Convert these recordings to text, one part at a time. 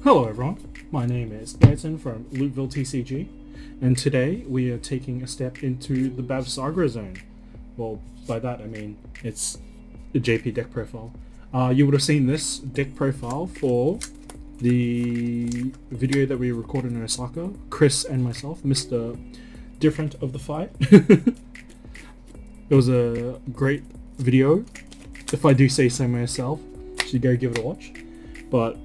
Hello everyone, my name is Ayrton from Lootville TCG, and today we are taking a step into the Bavsargra zone. Well, by that I mean it's the JP deck profile. You would have seen this deck profile for the video that we recorded in Osaka, Chris and myself, Mr. Different of the Fight. It was a great video, if I do say so myself, so you go give it a watch. But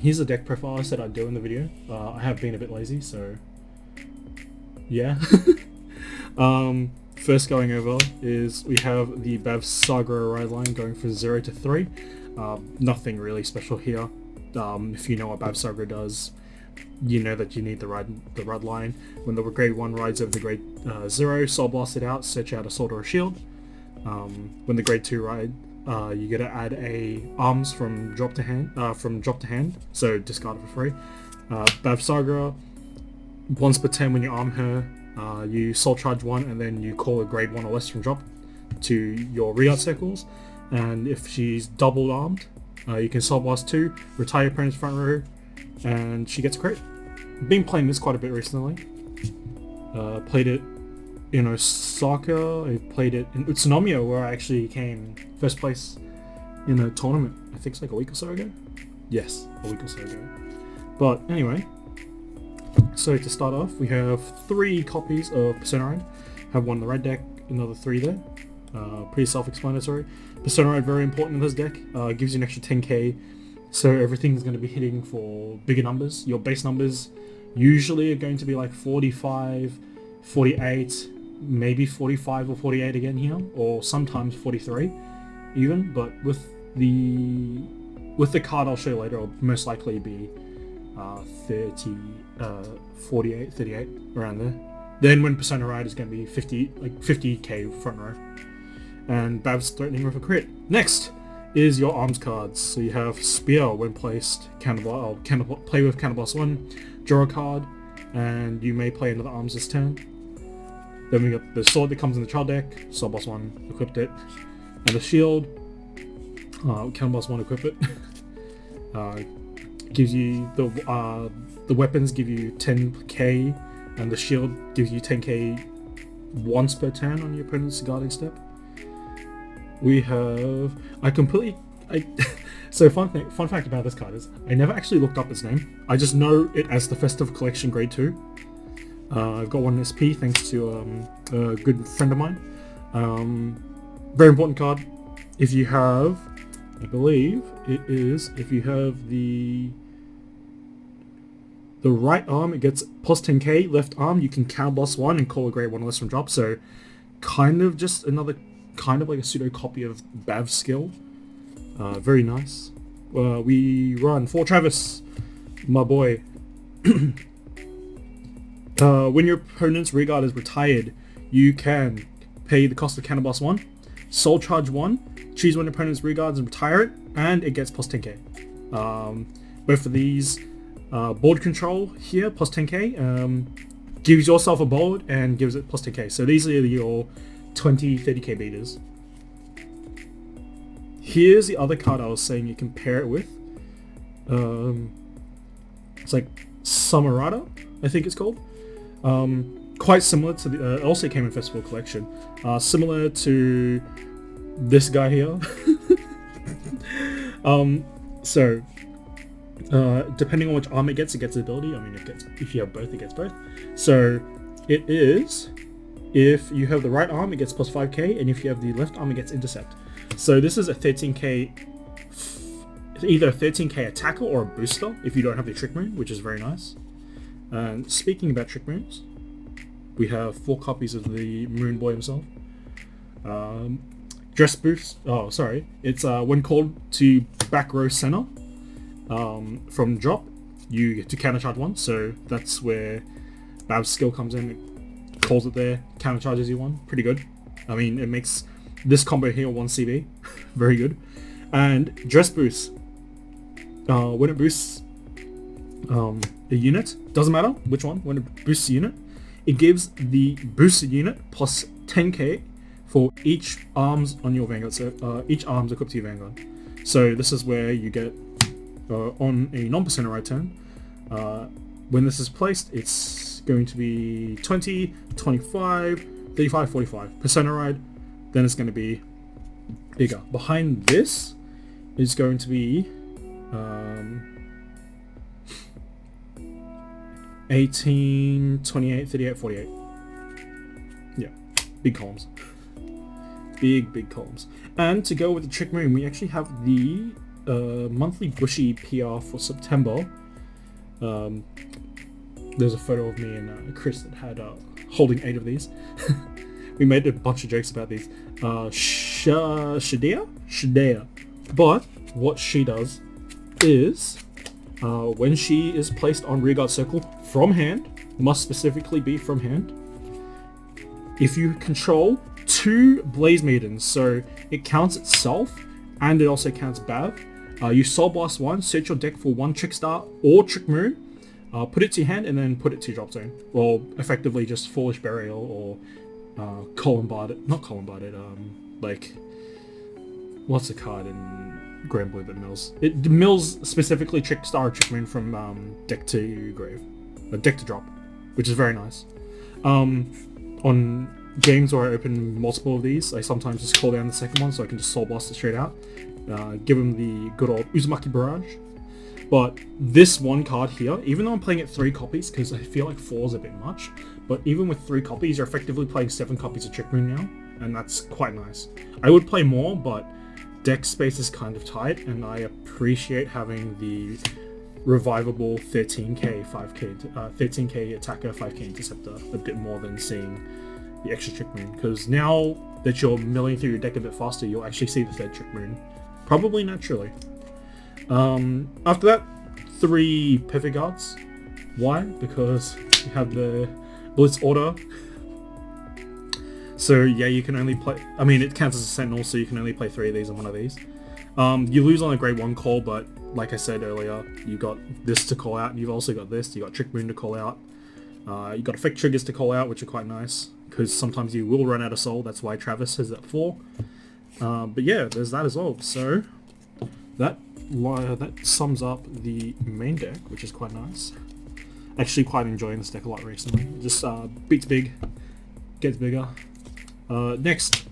here's the deck profile I said I'd do in the video. I have been a bit lazy, so yeah. First going over is we have the Bavsargra ride line going from 0 to 3. Nothing really special here. If you know what Bavsargra does, you know that you need the ride line. When the grade 1 rides over the grade 0, Soul Blast it out, search out a sword or a shield. When the grade 2 ride, you get to add a arms from drop to hand, so discard it for free. Bavsargra, once per turn when you arm her, you soul charge 1 and then you call a grade 1 or less from drop to your reart circles, and if she's double armed, you can soul blast 2, retire your opponent's front row, and she gets a crit. Been playing this quite a bit recently. Played it in Osaka, I played it in Utsunomiya, where I actually came first place in a tournament, I think it's like a week or so ago. Yes, a week or so ago. But anyway, so to start off, we have 3 copies of Persona Ride. Have one in the red deck, another 3 there. Pretty self-explanatory. Persona Ride, very important in this deck. Gives you an extra 10k, so everything's going to be hitting for bigger numbers. Your base numbers usually are going to be like 45, 48, maybe 45 or 48 again here, or sometimes 43 even, but with the card I'll show you later, it'll most likely be 30, 48, 38, around there. Then when Persona Ride is going to be 50k front row, and Bab's threatening with a crit. Next is your arms cards. So you have Spear. When placed, play with Counterblast 1, draw a card, and you may play another arms this turn. Then we got the sword that comes in the child deck, Soul Blast 1, equipped it, and the shield, Counterblast 1, equip it. Gives you the weapons give you 10k, and the shield gives you 10k once per turn on your opponent's guarding step. We have so fun fact about this card is I never actually looked up its name. I just know it as the Festive Collection Grade 2. I've got one SP thanks to a good friend of mine. Very important card. If you have, I believe it is, if you have the right arm, it gets plus 10k. Left arm, you can counterblast 1 and call a grade 1 or less from drop. So kind of just another kind of like a pseudo copy of Bav's skill. Very nice. We run for Travis, my boy. When your opponent's rear guard is retired, you can pay the cost of Counterblast 1, Soul Charge 1, choose one of your opponent's rear guards and retire it, and it gets plus 10k. Both of these, board control here, plus 10k, gives yourself a board and gives it plus 10k. So these are your 20, 30k beaters. Here's the other card I was saying you can pair it with. It's like Samarada, I think it's called. Quite similar to the, also came in Festival Collection. Similar to this guy here. Depending on which arm it gets ability. I mean, if you have both, it gets both. So it is, if you have the right arm, it gets plus 5k, and if you have the left arm, it gets intercept. So this is a 13k, either a 13k attacker or a booster if you don't have the Trick Moon, which is very nice. And speaking about Trick Moons, we have 4 copies of the Moon Boy himself. Dress Boost, it's when called to back row center, from drop, you get to counter charge 1, so that's where Bab's skill comes in. It calls it there, counter charges you 1, pretty good. I mean, it makes this combo here 1 CB, very good. And Dress Boost, when it boosts a unit, doesn't matter which one, when it boosts a unit, it gives the boosted unit plus 10k for each arms on your Vanguard, so each arms equipped to your Vanguard. So this is where you get on a non-percenter ride turn, when this is placed, it's going to be 20, 25, 35, 45 percenter ride. Then it's going to be bigger. Behind this is going to be 18, 28, 38, 48. Yeah, big columns. Big columns. And to go with the Trick Moon, we actually have the Monthly Bushi PR for September. There's a photo of me and Chris that had holding 8 of these. We made a bunch of jokes about these. Shadea. But what she does is, when she is placed on rearguard circle from hand, must specifically be from hand, if you control 2 Blaze Maidens, so it counts itself and it also counts Bav, you Soul Blast 1, search your deck for 1 Trick Star or Trick Moon, put it to your hand and then put it to your drop zone. Or effectively just Foolish Burial or like, what's the card in Grand Blue that mills? It mills specifically Trick Star or Trick Moon from deck to grave, deck to drop, which is very nice. On games where I open multiple of these, I sometimes just call down the second one so I can just Soul Blast it straight out. Give him the good old Uzumaki Barrage. But this one card here, even though I'm playing it 3 copies, because I feel like 4 is a bit much, but even with 3 copies, you're effectively playing 7 copies of Trick Moon now, and that's quite nice. I would play more, but deck space is kind of tight, and I appreciate having the revivable 13k, 13k attacker, 5k interceptor a bit more than seeing the extra Trick Moon, because now that you're milling through your deck a bit faster, you'll actually see the 3rd Trick Moon, probably naturally. After that, 3 Perfect Guards. Why? Because you have the Blitz Order. So yeah, you can only play, I mean it counts as a Sentinel, so you can only play 3 of these and 1 of these. You lose on a grade 1 call, but like I said earlier, you got this to call out, and you've also got this, you got Trick Moon to call out. You got Effect Triggers to call out, which are quite nice, because sometimes you will run out of soul, that's why Travis has that 4. But yeah, there's that as well. So that sums up the main deck, which is quite nice. Actually quite enjoying this deck a lot recently. Just beats big, gets bigger. Next,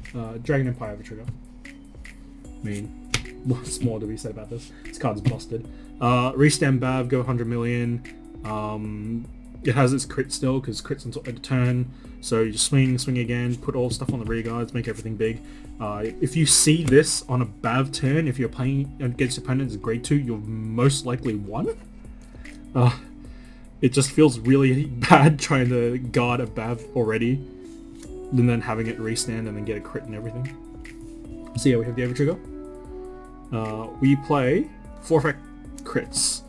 Dragon Empire Overtrigger. I mean, what's more to be said about this? This card's busted. Restamp Bav, go 100 million. It has its crit still, because crit's until end of turn. So you just swing again, put all stuff on the rear guards, make everything big. If you see this on a Bav turn, if you're playing against your opponent as grade 2, you'll most likely won. It just feels really bad trying to guard a Bav already, and then having it restand and then get a crit and everything. So yeah, we have the Overtrigger. We play 4 effect crits.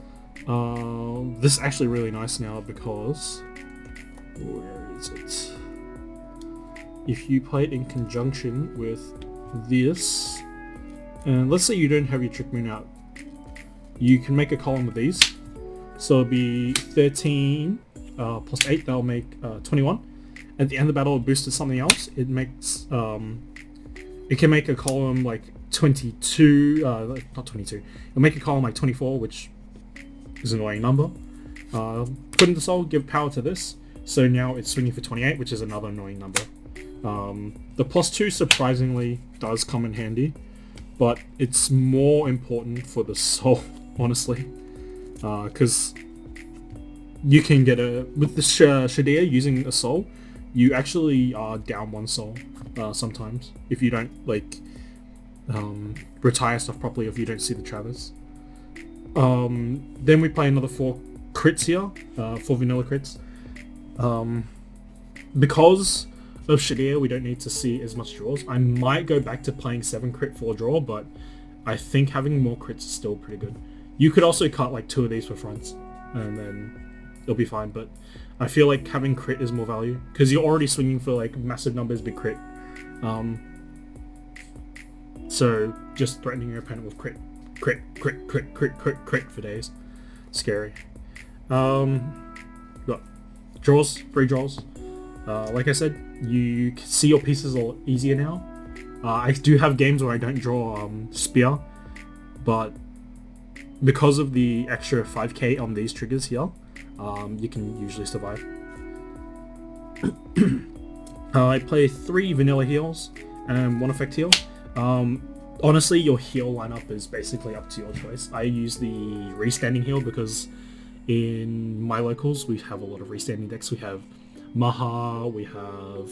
This is actually really nice now because, where is it? If you play it in conjunction with this, and let's say you don't have your Trick Moon out, you can make a column with these. So it'll be 13 plus 8, that'll make 21. At the end of the battle, it boosted something else. It makes, it can make a column like 22, not 22, it'll make a column like 24, which is an annoying number. Put into soul, give power to this, so now it's swinging for 28, which is another annoying number. The +2 surprisingly does come in handy, but it's more important for the soul, honestly, because you can get with the Shadea using a soul, you actually are down 1 soul sometimes if you don't like retire stuff properly, if you don't see the Travis. Then we play another 4 crits here, 4 vanilla crits. Because of Shadea, we don't need to see as much draws. I might go back to playing 7 crit 4 draw, but I think having more crits is still pretty good. You could also cut like 2 of these for fronts, and then it'll be fine, but I feel like having crit is more value, because you're already swinging for like massive numbers, big crit. So just threatening your opponent with crit for days. Scary. Got draws, 3 draws. Like I said, you can see your pieces a lot easier now. I do have games where I don't draw Spear, but because of the extra 5k on these triggers here, you can usually survive. I play 3 vanilla heals and 1 effect heal. Honestly, your heal lineup is basically up to your choice. I use the restanding heal because in my locals we have a lot of restanding decks. We have Maha, we have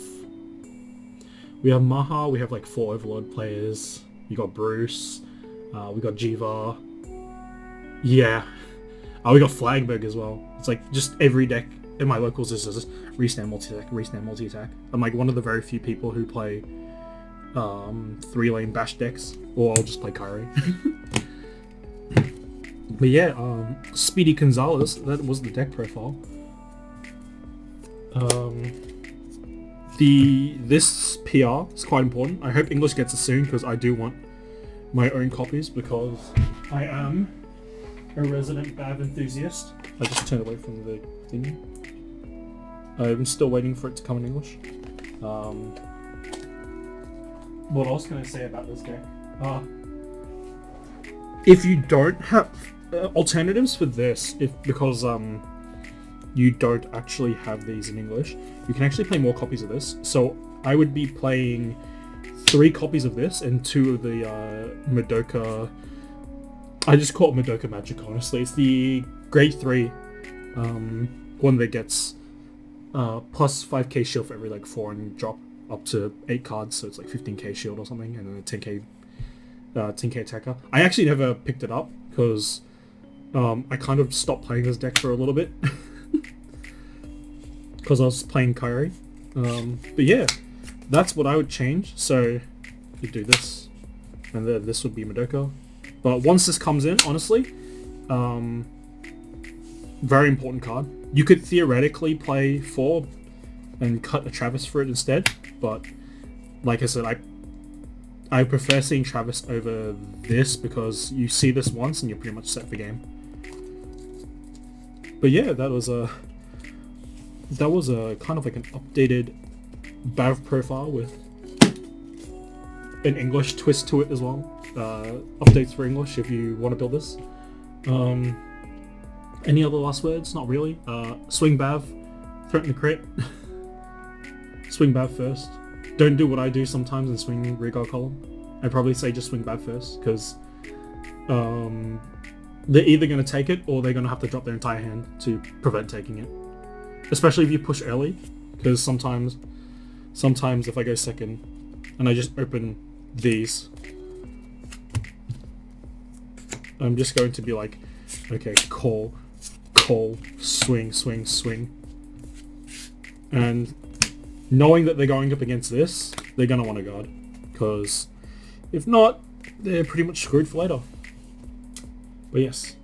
like 4 Overlord players. We got Bruce, we got Jiva. Yeah. We got Flagberg as well. It's like just every deck in my locals is just restand multi-attack. I'm like one of the very few people who play 3-lane bash decks, or I'll just play Kyrie. But yeah, Speedy Gonzalez, that was the deck profile. This PR is quite important. I hope English gets it soon because I do want my own copies because I am a resident Bav enthusiast. I just turned away from the thingy. I'm still waiting for it to come in English. What else can I say about this deck? If you don't have alternatives for this, because you don't actually have these in English, you can actually play more copies of this. So I would be playing 3 copies of this and 2 of the Madoka. I just call it Madoka Magic, honestly. It's the grade 3 one that gets plus 5k shield for every like 4 and drop up to 8 cards, so it's like 15k shield or something, and then a 10k attacker. I actually never picked it up because I kind of stopped playing this deck for a little bit because I was playing Kyrie. But yeah, that's what I would change. So you do this, and then this would be Madoka. But once this comes in, honestly, very important card. You could theoretically play 4 and cut a Travis for it instead, but like I said, I prefer seeing Travis over this because you see this once and you're pretty much set for game. But yeah, that was a kind of like an updated Bav profile with an English twist to it as well. Updates for English if you want to build this. Any other last words? Not really. Swing Bav, threaten the crit. Swing Bav first. Don't do what I do sometimes and swing Regal Column. I'd probably say just swing Bav first, because they're either going to take it or they're going to have to drop their entire hand to prevent taking it. Especially if you push early, because sometimes if I go second and I just open these, I'm just going to be like, okay, call, swing, swing, swing. And knowing that they're going up against this, they're going to want to guard. Because if not, they're pretty much screwed for later. But yes,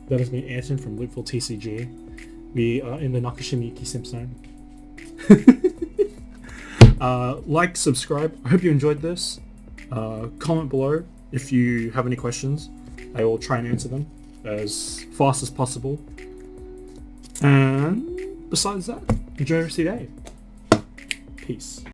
that is me, Ayrton from Loopful TCG. We are in the Nakashimiyuki Simp Zone. Like, subscribe. I hope you enjoyed this. Comment below if you have any questions. I will try and answer them as fast as possible. And besides that, enjoy the rest of your day. Peace.